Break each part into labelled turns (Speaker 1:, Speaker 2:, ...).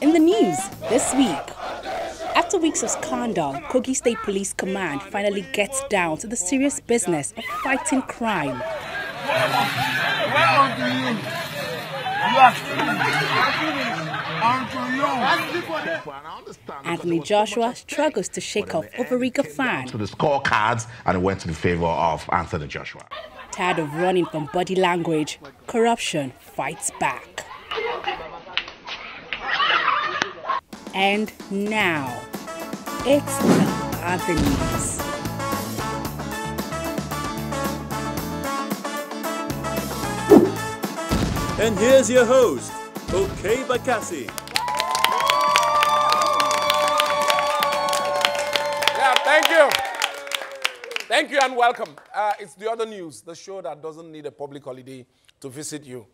Speaker 1: In the news this week, after weeks of scandal, Okey State Police Command finally gets down to the serious business of fighting crime. Anthony Joshua struggles to shake off Overiga fan.
Speaker 2: To the scorecards, and it went to the favor of Anthony Joshua.
Speaker 1: Tired of running from body language, corruption fights back. And now, it's the other news.
Speaker 3: And here's your host, Okey Bakassi.
Speaker 4: Yeah, thank you. Thank you and welcome. It's the other news, the show that doesn't need a public holiday to visit you.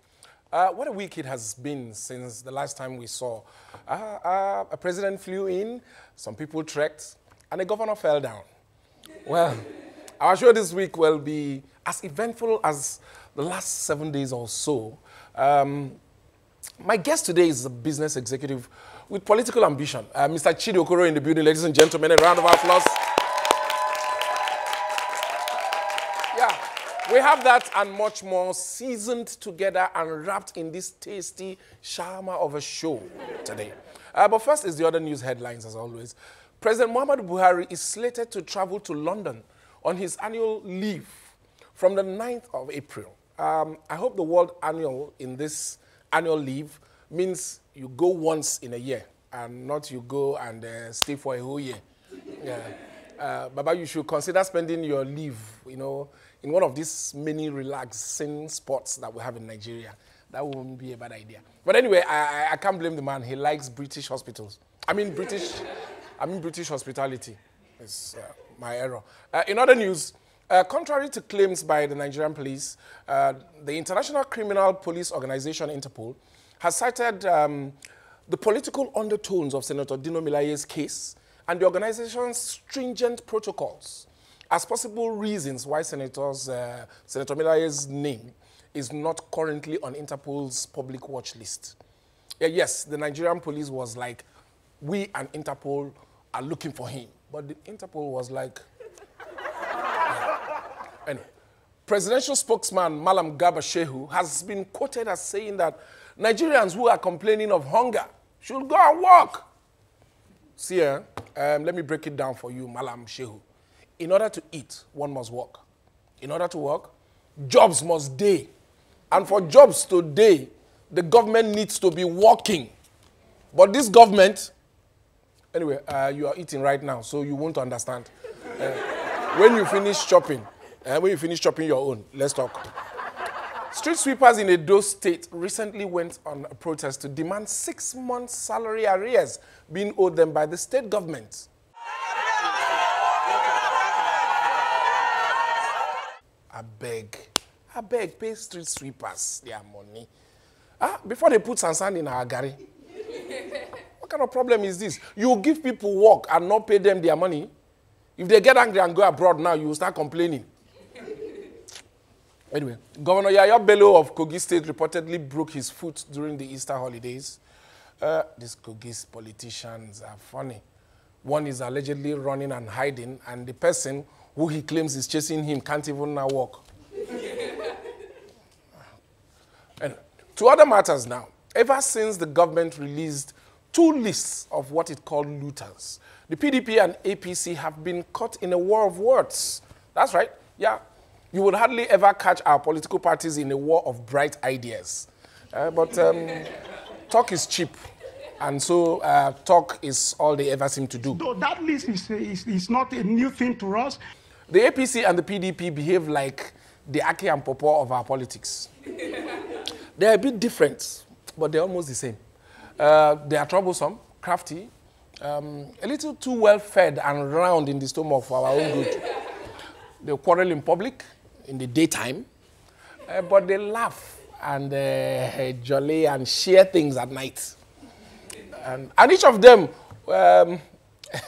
Speaker 4: What a week it has been since the last time we saw. A president flew in, some people trekked, and a governor fell down. Well, our show this week will be as eventful as the last 7 days or so. My guest today is a business executive with political ambition. Mr. Chidi Okoro in the building, ladies and gentlemen, a round of applause. Yeah, we have that and much more seasoned together and wrapped in this tasty shawarma of a show today. But first is the other news headlines, as always. President Muhammadu Buhari is slated to travel to London on his annual leave from the 9th of April. I hope the word annual in this annual leave means you go once in a year and not you go and stay for a whole year. Yeah. Baba, you should consider spending your leave, you know, in one of these many relaxing spots that we have in Nigeria. That wouldn't be a bad idea. But anyway, I can't blame the man. He likes British hospitals. I mean British hospitality. It's my error. In other news, contrary to claims by the Nigerian police, the International Criminal Police Organization, Interpol, has cited the political undertones of Senator Dino Melaye's case and the organization's stringent protocols as possible reasons why Senator Melaye's name is not currently on Interpol's public watch list. Yes, the Nigerian police was like, we and Interpol are looking for him. But the Interpol was like, Anyway, presidential spokesman Malam Garba Shehu has been quoted as saying that Nigerians who are complaining of hunger should go and work. See, let me break it down for you, Malam Shehu. In order to eat, one must work. In order to work, jobs must day. And for jobs to day, the government needs to be working. But this government, anyway, you are eating right now, so you won't understand. When you finish shopping, your own, let's talk. Street sweepers in Edo State recently went on a protest to demand 6 months' salary arrears being owed them by the state government. I beg, pay street sweepers their money. Before they put sand in our gari. What kind of problem is this? You give people work and not pay them their money. If they get angry and go abroad now, you will start complaining. Anyway, Governor Yaya Bello of Kogi State reportedly broke his foot during the Easter holidays. These Kogi politicians are funny. One is allegedly running and hiding, and the person who he claims is chasing him can't even now walk. And to other matters now, ever since the government released 2 lists of what it called looters, the PDP and APC have been caught in a war of words. That's right, yeah. You would hardly ever catch our political parties in a war of bright ideas. But talk is cheap, and so talk is all they ever seem to do.
Speaker 5: So that list is not a new thing to us.
Speaker 4: The APC and the PDP behave like the Ake and Popo of our politics. They're a bit different, but they're almost the same. They are troublesome, crafty, a little too well-fed and round in the stomach for our own good. They quarrel in public, in the daytime, but they laugh and jolly and share things at night. And each of them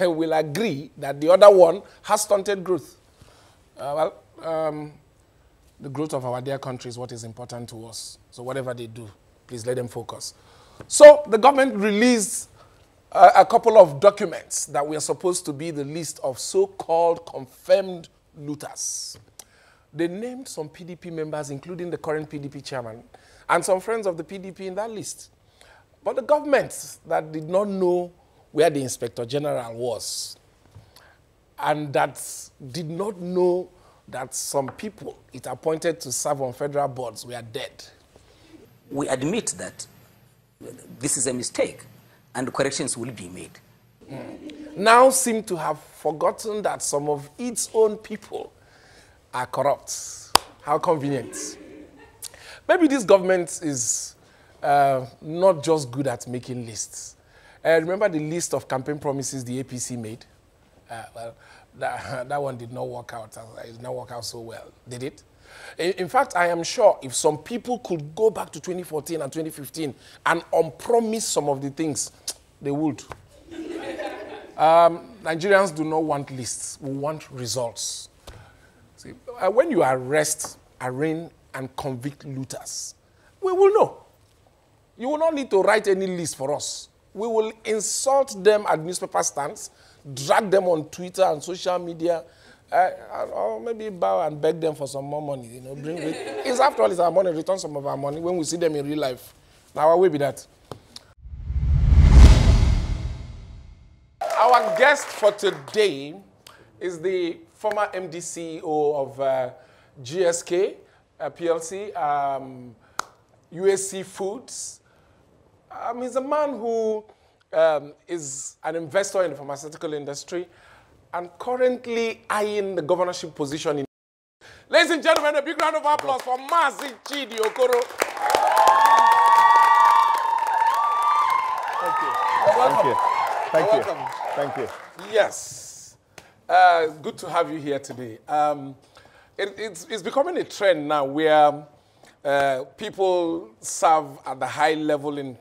Speaker 4: will agree that the other one has stunted growth. The growth of our dear country is what is important to us. So whatever they do, please let them focus. So the government released a couple of documents that were supposed to be the list of so-called confirmed looters. They named some PDP members, including the current PDP chairman, and some friends of the PDP in that list. But the government that did not know where the Inspector General was, and that did not know that some people it appointed to serve on federal boards were dead.
Speaker 6: We admit that this is a mistake, and corrections will be made.
Speaker 4: Now seem to have forgotten that some of its own people are corrupt. How convenient. Maybe this government is not just good at making lists. Remember the list of campaign promises the APC made? Well, that one did not work out. It did not work out so well, did it? In fact, I am sure if some people could go back to 2014 and 2015 and unpromise some of the things, they would. Nigerians do not want lists. We want results. See, when you arrest, arraign, and convict looters, we will know. You will not need to write any list for us. We will insult them at newspaper stands, drag them on Twitter and social media, or maybe bow and beg them for some more money. You know, bring it. It's after all, it's our money. Return some of our money when we see them in real life. Now, I will be that. Our guest for today is the former MD CEO of GSK PLC, USC Foods. He's a man who is an investor in the pharmaceutical industry and currently eyeing the governorship position in. Ladies and gentlemen, a big round of applause for Guest Chidi Okoro.
Speaker 7: Thank you.
Speaker 4: Welcome.
Speaker 7: Thank you.
Speaker 4: Welcome.
Speaker 7: Thank you.
Speaker 4: Yes. Good to have you here today. It's becoming a trend now where people serve at the high level in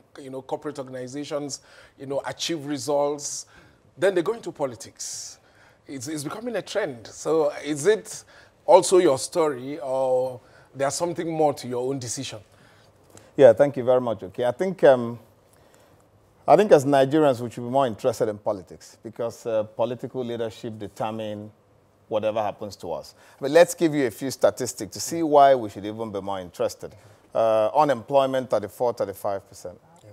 Speaker 4: corporate organizations, achieve results, then they go into politics. It's becoming a trend. So is it also your story, or there's something more to your own decision?
Speaker 7: Yeah, thank you very much. Okay, I think as Nigerians, we should be more interested in politics because political leadership determines whatever happens to us. But let's give you a few statistics to see why we should even be more interested. Unemployment, 34, 35%. Yeah.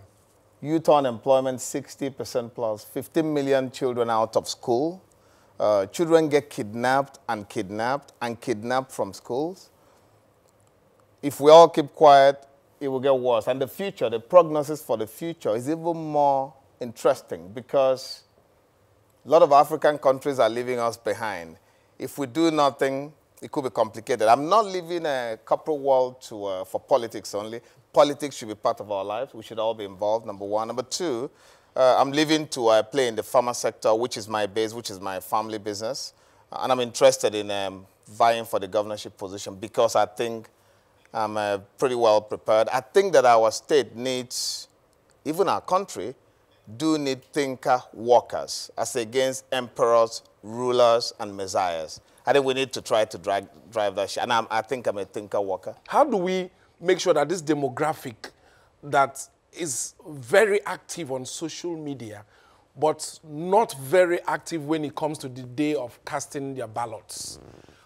Speaker 7: Youth unemployment, 60% plus. 15 million children out of school. Children get kidnapped and kidnapped from schools. If we all keep quiet, it will get worse. And the future, the prognosis for the future is even more interesting because a lot of African countries are leaving us behind. If we do nothing, it could be complicated. I'm not leaving a corporate world for politics only. Politics should be part of our lives. We should all be involved, number one. Number two, I'm leaving to play in the pharma sector, which is my base, which is my family business. And I'm interested in vying for the governorship position because I think I'm pretty well prepared. I think that our state needs, even our country, do need thinker workers as against emperors, rulers, and messiahs. I think we need to try to drive that shit. And I think I'm a thinker worker.
Speaker 4: How do we make sure that this demographic that is very active on social media, but not very active when it comes to the day of casting their ballots,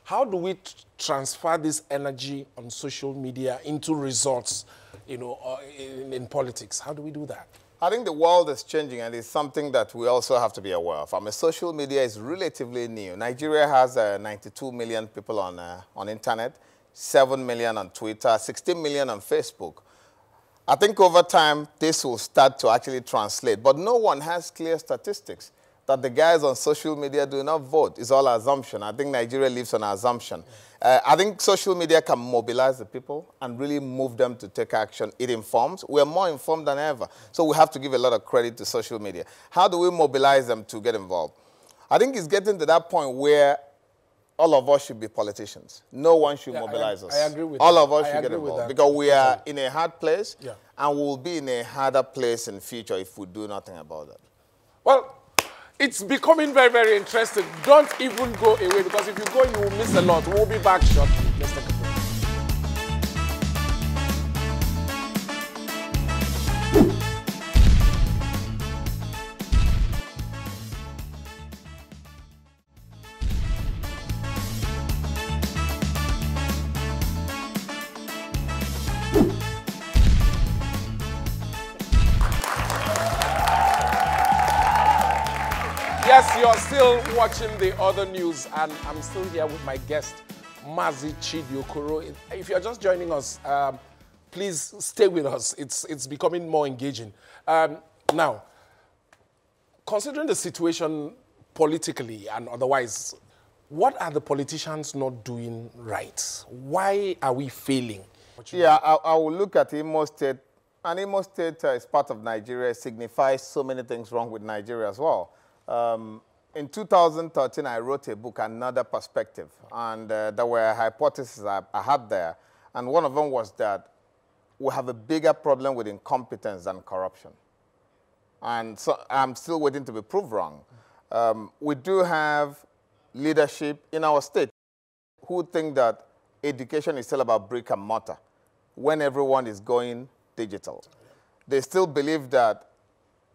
Speaker 4: how do we transfer this energy on social media into results, in politics? How do we do that?
Speaker 7: I think the world is changing, and it's something that we also have to be aware of. Social media is relatively new. Nigeria has 92 million people on internet, 7 million on Twitter, 16 million on Facebook. I think over time, this will start to actually translate. But no one has clear statistics that the guys on social media do not vote. It's all assumption. I think Nigeria lives on assumption. I think social media can mobilize the people and really move them to take action. It informs. We are more informed than ever. So we have to give a lot of credit to social media. How do we mobilize them to get involved? I think it's getting to that point where all of us should be politicians. No one should mobilize us.
Speaker 4: I agree with
Speaker 7: all
Speaker 4: that.
Speaker 7: of us should get involved because we are in a hard place,
Speaker 4: yeah,
Speaker 7: and we'll be in a harder place in the future if we do nothing about that.
Speaker 4: Well, it's becoming very, very interesting. Don't even go away because if you go, you will miss a lot. We'll be back shortly. Let's take a break. Yes, you're still watching the other news, and I'm still here with my guest, Guest Chidi Okoro. If you're just joining us, please stay with us. It's becoming more engaging. Now, considering the situation politically and otherwise, what are the politicians not doing right? Why are we failing?
Speaker 7: Yeah, I will look at Imo State. And Imo State is part of Nigeria, signifies so many things wrong with Nigeria as well. In 2013, I wrote a book, Another Perspective, and there were hypotheses I had there. And one of them was that we have a bigger problem with incompetence than corruption. And so I'm still waiting to be proved wrong. We do have leadership in our state who think that education is still about brick and mortar when everyone is going digital. They still believe that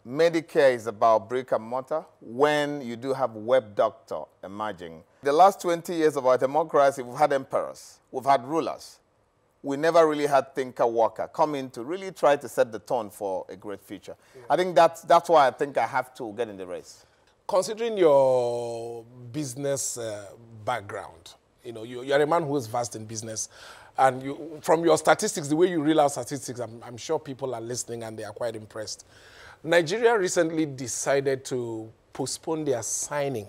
Speaker 7: Medicare is about brick and mortar when you do have web doctor emerging. The last 20 years of our democracy, we've had emperors, we've had rulers. We never really had thinker worker come in to really try to set the tone for a great future. Yeah. I think that's why I think I have to get in the race. Considering
Speaker 4: your business background, you know, you're a man who is vast in business. And from your statistics, the way you reel out statistics, I'm sure people are listening and they are quite impressed. Nigeria recently decided to postpone their signing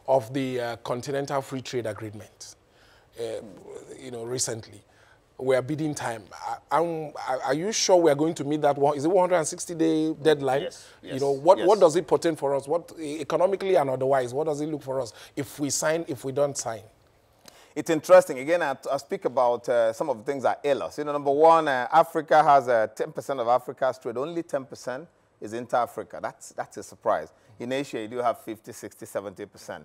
Speaker 4: of the Continental Free Trade Agreement. You know, recently. We are bidding time. Are you sure we are going to meet that one? Is it 160-day deadline?
Speaker 7: Yes.
Speaker 4: You know, what does it portend for us? What economically and otherwise, what does it look for us if we sign, if we don't sign?
Speaker 7: It's interesting. Again, I speak about some of the things that ail us. You know, number one, Africa has 10% of Africa's trade. Only 10% is inter-Africa. That's a surprise. In Asia, you do have 50, 60, 70%.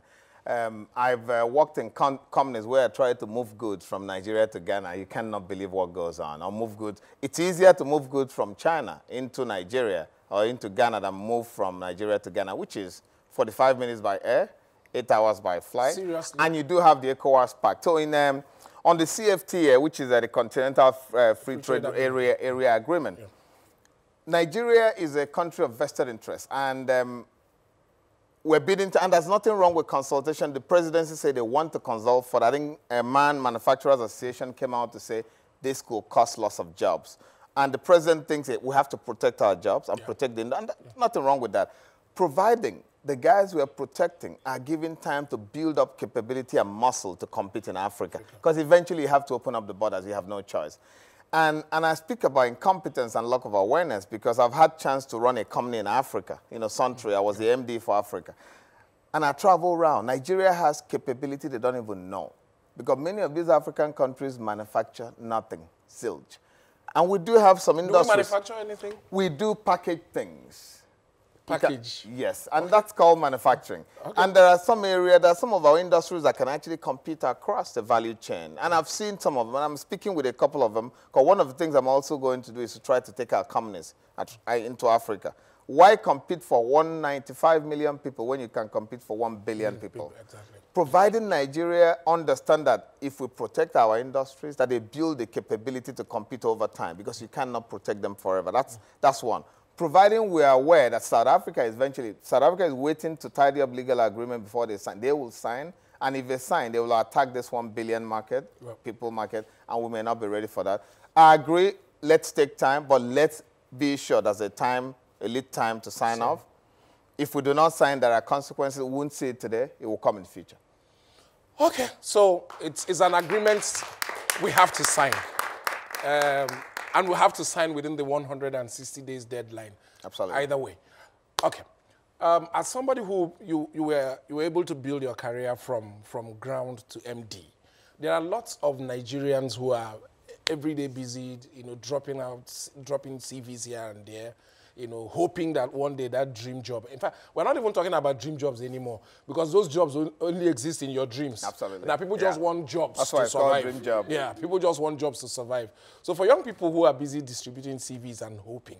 Speaker 7: I've worked in companies where I try to move goods from Nigeria to Ghana. You cannot believe what goes on. Or move goods. It's easier to move goods from China into Nigeria or into Ghana than move from Nigeria to Ghana, which is 45 minutes by air, 8 hours by flight.
Speaker 4: Seriously?
Speaker 7: And you do have the ECOWAS Pact. So on the CFTA, which is the Continental Free Trade Area Agreement, yeah. Nigeria is a country of vested interest. And we're bidding, and there's nothing wrong with consultation. The presidency said they want to consult for that. I think a Manufacturers Association came out to say this could cause loss of jobs. And the president thinks that we have to protect our jobs and protect the industry. Nothing wrong with that. Providing the guys we are protecting are given time to build up capability and muscle to compete in Africa. Because eventually you have to open up the borders. You have no choice. And I speak about incompetence and lack of awareness because I've had chance to run a company in Africa. You know, Suntry, I was the MD for Africa. And I travel around. Nigeria has capability they don't even know. Because many of these African countries manufacture nothing, zilch. And we do have some industries.
Speaker 4: Do we manufacture anything?
Speaker 7: We do package things.
Speaker 4: Package?
Speaker 7: Yes, and that's called manufacturing. Okay. And there are some areas, there are some of our industries that can actually compete across the value chain. And I've seen some of them, and I'm speaking with a couple of them, because one of the things I'm also going to do is to try to take our companies into Africa. Why compete for 195 million people when you can compete for 1 billion people? Exactly. Providing Nigeria understand that if we protect our industries, that they build the capability to compete over time, because you cannot protect them forever. That's one. Providing we are aware that South Africa is waiting to tidy up legal agreement before they sign. They will sign, and if they sign, they will attack this 1 billion market, people market, and we may not be ready for that. I agree, let's take time, but let's be sure there's a lead time to sign off. If we do not sign, there are consequences. We won't see it today, it will come in the future.
Speaker 4: Okay, so it's an agreement we have to sign. And we have to sign within the 160 days deadline.
Speaker 7: Absolutely.
Speaker 4: Either way. Okay. As somebody who you were able to build your career from ground to MD, there are lots of Nigerians who are every day busy, you know, dropping CVs here and there, you know, hoping that one day that dream job. In fact, we're not even talking about dream jobs anymore because those jobs only exist in your dreams.
Speaker 7: Absolutely.
Speaker 4: Now people just want jobs to survive.
Speaker 7: That's why it's called dream job.
Speaker 4: Yeah, people just want jobs to survive. So for young people who are busy distributing CVs and hoping,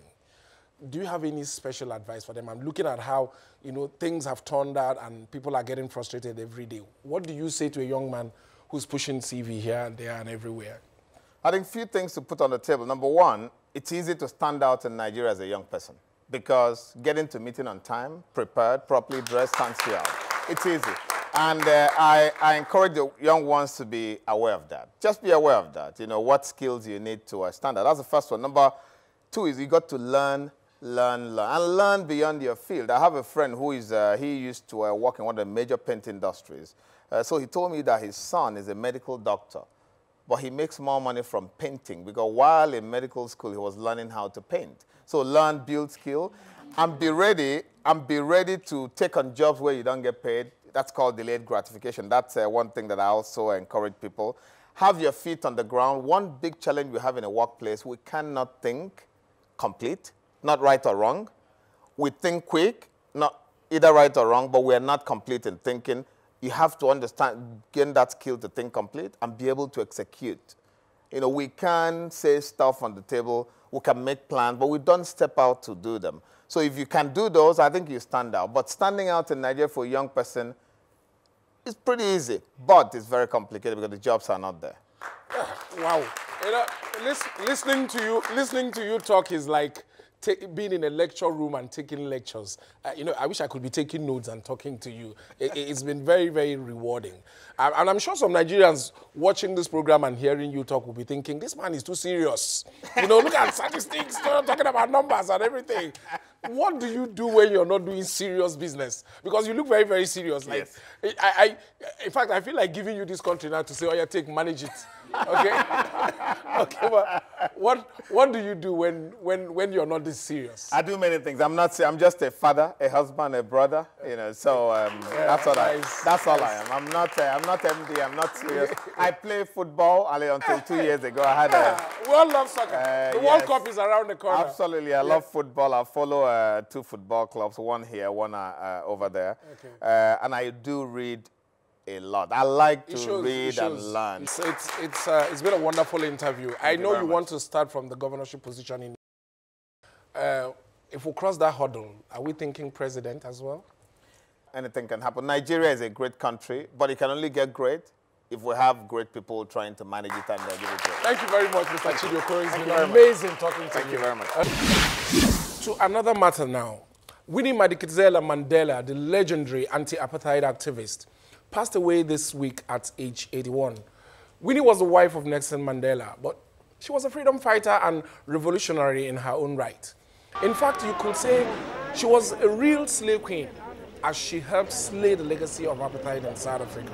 Speaker 4: do you have any special advice for them? I'm looking at how, you know, things have turned out and people are getting frustrated every day. What do you say to a young man who's pushing CV here and there and everywhere?
Speaker 7: I think a few things to put on the table. Number one, it's easy to stand out in Nigeria as a young person. because getting to meeting on time, prepared, properly dressed, stands you out. It's easy. And I encourage the young ones to be aware of that. Just be aware of that. You know, what skills you need to stand out. That's the first one. Number two is you got to learn, and learn beyond your field. I have a friend who is, he used to work in one of the major paint industries. So he told me that his son is a medical doctor, but he makes more money from painting because while in medical school, he was learning how to paint. So learn, build skill, and be ready to take on jobs where you don't get paid. That's called delayed gratification. That's one thing that I also encourage people. Have your feet on the ground. One big challenge we have in a workplace, we cannot think complete, not right or wrong. We think quick, not either right or wrong, but we are not complete in thinking. You have to understand, gain that skill to think complete and be able to execute. You know, we can say stuff on the table, we can make plans, but we don't step out to do them. So if you can do those, I think you stand out. But standing out in Nigeria for a young person is pretty easy, but it's very complicated because the jobs are not there.
Speaker 4: Yeah, wow. You know, listening to you talk is like being in a lecture room and taking lectures. You know, I wish I could be taking notes and talking to you. It's been very, very rewarding. And I'm sure some Nigerians watching this program and hearing you talk will be thinking, this man is too serious. You know, look at statistics, talking about numbers and everything. What do you do when you're not doing serious business? Because you look very, very serious. Like, yes. In fact, I feel like giving you this country now to say, oh, yeah, manage it. Okay? Okay, but what do you do when you're not this serious?
Speaker 7: I do many things. I'm just a father, a husband, a brother, you know, so that's all I am. I'm not MD, I'm not serious. I play football until 2 years ago. I had
Speaker 4: we all love soccer. The World Cup is around the corner.
Speaker 7: Absolutely. I love football. I follow 2 football clubs, one here, one over there. Okay. And I do read a lot. I like to read and learn.
Speaker 4: It's been a wonderful interview. I know you want to start from the governorship position. If we cross that hurdle, are we thinking president as well?
Speaker 7: Anything can happen. Nigeria is a great country, but it can only get great if we have great people trying to manage it and give it great.
Speaker 4: Thank you very much, Mr. Chidi Okoro. It's been amazing talking to you.
Speaker 7: Thank you very much.
Speaker 4: To another matter now. Winnie Madikizela-Mandela, the legendary anti-apartheid activist, passed away this week at age 81. Winnie was the wife of Nelson Mandela, but she was a freedom fighter and revolutionary in her own right. In fact, you could say she was a real slave queen, as she helped slay the legacy of apartheid in South Africa.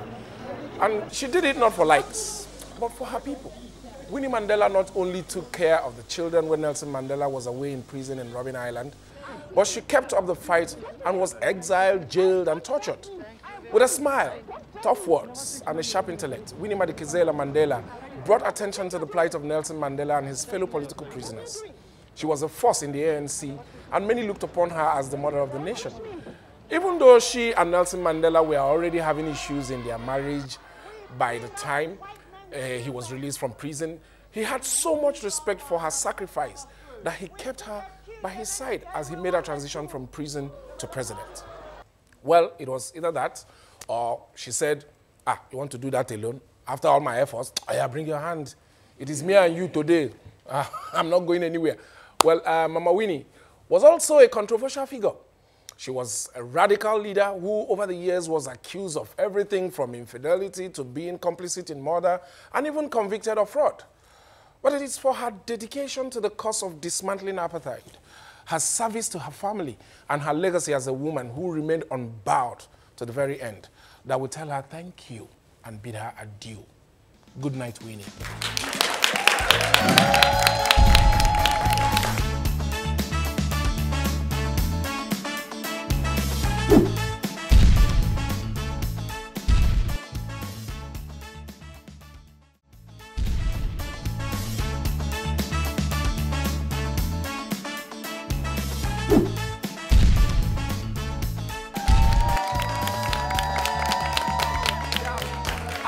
Speaker 4: And she did it not for likes, but for her people. Winnie Mandela not only took care of the children when Nelson Mandela was away in prison in Robben Island, but she kept up the fight and was exiled, jailed, and tortured. With a smile, tough words, and a sharp intellect, Winnie Madikizela-Mandela brought attention to the plight of Nelson Mandela and his fellow political prisoners. She was a force in the ANC, and many looked upon her as the mother of the nation. Even though she and Nelson Mandela were already having issues in their marriage by the time he was released from prison, he had so much respect for her sacrifice that he kept her by his side as he made her transition from prison to president. Well, it was either that, or she said, you want to do that alone? After all my efforts, bring your hand. It is me and you today. I'm not going anywhere. Well, Mama Winnie was also a controversial figure. She was a radical leader who, over the years, was accused of everything from infidelity to being complicit in murder and even convicted of fraud. But it is for her dedication to the cause of dismantling apartheid, her service to her family, and her legacy as a woman who remained unbowed to the very end, that we tell her thank you and bid her adieu. Good night, Winnie.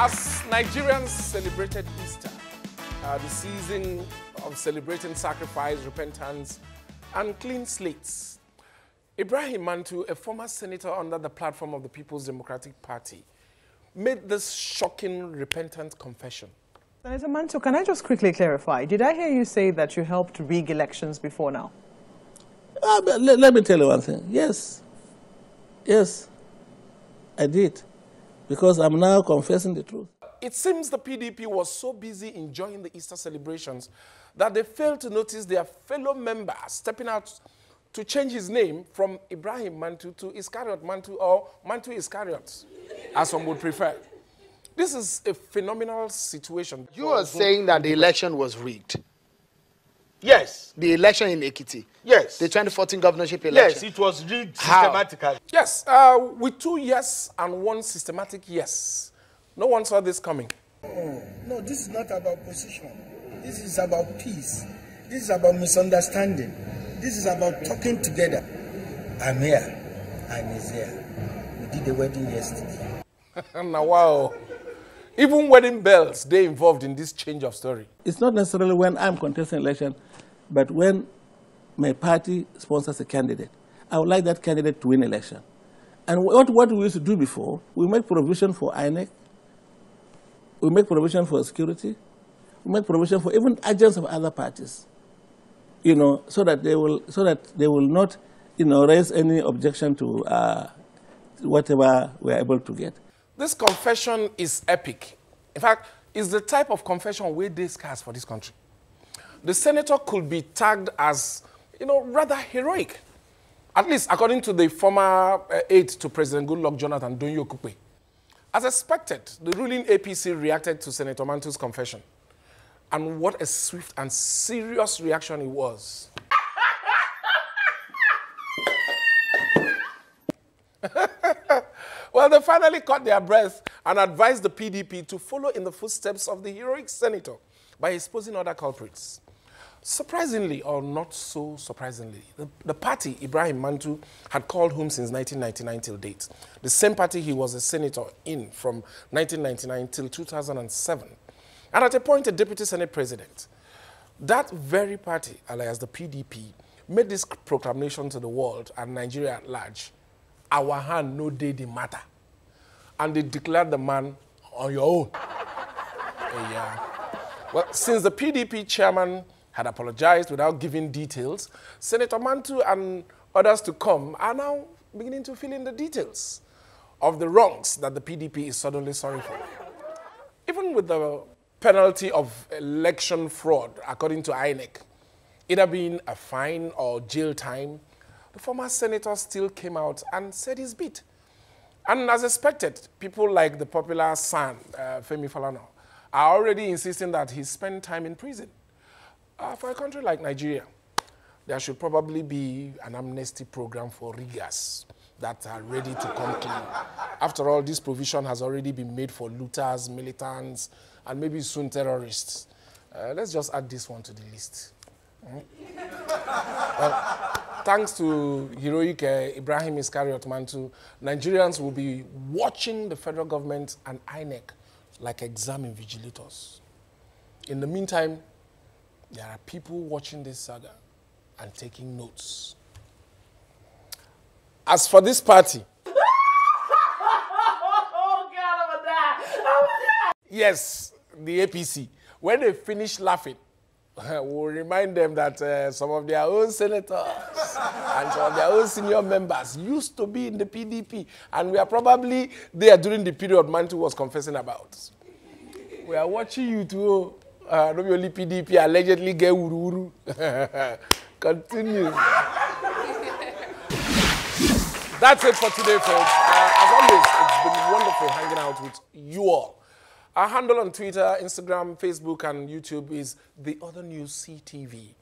Speaker 4: As Nigerians celebrated Easter, the season of celebrating sacrifice, repentance, and clean slates, Ibrahim Mantu, a former senator under the platform of the People's Democratic Party, made this shocking, repentant confession.
Speaker 8: Senator Mantu, can I just quickly clarify? Did I hear you say that you helped rig elections before now? But let me tell you one thing. Yes, I did. Because I'm now confessing the truth.
Speaker 4: It seems the PDP was so busy enjoying the Easter celebrations that they failed to notice their fellow member stepping out to change his name from Ibrahim Mantu to Iscariot Mantu, or Mantu Iscariot, as some would prefer. This is a phenomenal situation.
Speaker 9: You are saying that the election was rigged.
Speaker 10: Yes.
Speaker 9: The election in Ekiti.
Speaker 10: Yes.
Speaker 9: The 2014 governorship election.
Speaker 10: Yes, it was rigged systematically.
Speaker 4: Yes, with 2 yes and 1 systematic yes. No one saw this coming.
Speaker 11: Oh, no, this is not about position. This is about peace. This is about misunderstanding. This is about talking together. I'm here. I'm here. We did the wedding yesterday.
Speaker 4: Now, wow. Even wedding bells, they involved in this change of story.
Speaker 8: It's not necessarily when I'm contesting election, but when my party sponsors a candidate. I would like that candidate to win election. And what we used to do before, we make provision for INEC, we make provision for security, we make provision for even agents of other parties, you know, so that they will not, you know, raise any objection to whatever we are able to get.
Speaker 4: This confession is epic. In fact, it's the type of confession we discuss for this country. The senator could be tagged as, you know, rather heroic. At least according to the former aide to President Goodluck Jonathan, Donyo Kupe. As expected, the ruling APC reacted to Senator Mantu's confession. And what a swift and serious reaction it was. Well, they finally caught their breath and advised the PDP to follow in the footsteps of the heroic senator by exposing other culprits. Surprisingly, or not so surprisingly, the party Ibrahim Mantu had called home since 1999 till date. The same party he was a senator in from 1999 till 2007. And at a point, a deputy senate president. That very party, alias the PDP, made this proclamation to the world and Nigeria at large. Our hand no day the matter. And they declared the man on your own. Yeah. Well, since the PDP chairman had apologized without giving details, Senator Mantu and others to come are now beginning to fill in the details of the wrongs that the PDP is suddenly sorry for. Even with the penalty of election fraud, according to INEC, either being a fine or jail time, the former senator still came out and said his bit. And as expected, people like the popular son, Femi Falana, are already insisting that he spend time in prison. For a country like Nigeria, there should probably be an amnesty program for riggers that are ready to come clean. After all, this provision has already been made for looters, militants, and maybe soon terrorists. Let's just add this one to the list. Thanks to heroic Ibrahim Iscariot Mantu, Nigerians will be watching the federal government and INEC like exam invigilators. In the meantime, there are people watching this saga and taking notes. As for this party, yes, the APC, when they finish laughing, we'll remind them that some of their own senators and some of their own senior members used to be in the PDP, and we are probably there during the period Mantu was confessing about. We are watching you too. Not only PDP allegedly get uru. Continue. That's it for today, folks. As always, it's been wonderful hanging out with you all. Our handle on Twitter, Instagram, Facebook, and YouTube is The Other News CTV.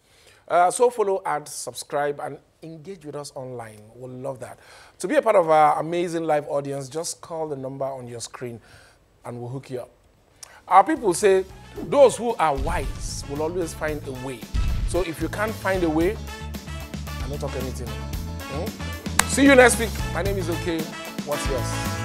Speaker 4: So follow, add, subscribe, and engage with us online. We'll love that. To be a part of our amazing live audience, just call the number on your screen, and we'll hook you up. Our people say those who are wise will always find a way. So if you can't find a way, I don't talk anything. See you next week. My name is Okey. What's yours?